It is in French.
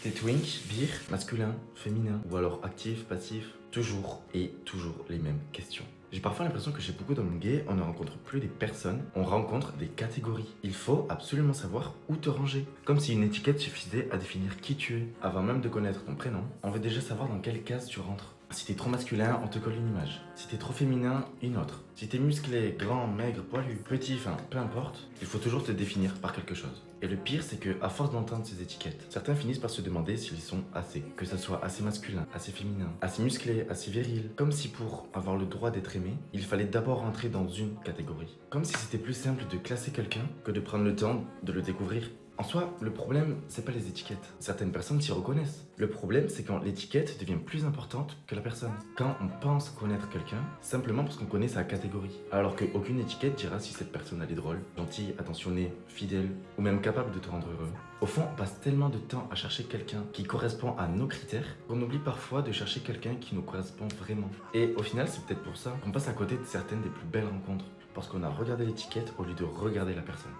T'es twink, bir, masculin, féminin, ou alors actif, passif, toujours et toujours les mêmes questions. J'ai parfois l'impression que chez beaucoup d'hommes gays, on ne rencontre plus des personnes, on rencontre des catégories. Il faut absolument savoir où te ranger. Comme si une étiquette suffisait à définir qui tu es. Avant même de connaître ton prénom, on veut déjà savoir dans quelle case tu rentres. Si t'es trop masculin, on te colle une image. Si t'es trop féminin, une autre. Si t'es musclé, grand, maigre, poilu, petit, enfin, peu importe, il faut toujours te définir par quelque chose. Et le pire, c'est que, à force d'entendre ces étiquettes, certains finissent par se demander s'ils sont assez. Que ça soit assez masculin, assez féminin, assez musclé, assez viril. Comme si pour avoir le droit d'être aimé, il fallait d'abord entrer dans une catégorie. Comme si c'était plus simple de classer quelqu'un que de prendre le temps de le découvrir. En soi, le problème, c'est pas les étiquettes. Certaines personnes s'y reconnaissent. Le problème, c'est quand l'étiquette devient plus importante que la personne. Quand on pense connaître quelqu'un, simplement parce qu'on connaît sa catégorie. Alors qu'aucune étiquette dira si cette personne elle est drôle, gentille, attentionnée, fidèle, ou même capable de te rendre heureux. Au fond, on passe tellement de temps à chercher quelqu'un qui correspond à nos critères qu'on oublie parfois de chercher quelqu'un qui nous correspond vraiment. Et au final, c'est peut-être pour ça qu'on passe à côté de certaines des plus belles rencontres. Parce qu'on a regardé l'étiquette au lieu de regarder la personne.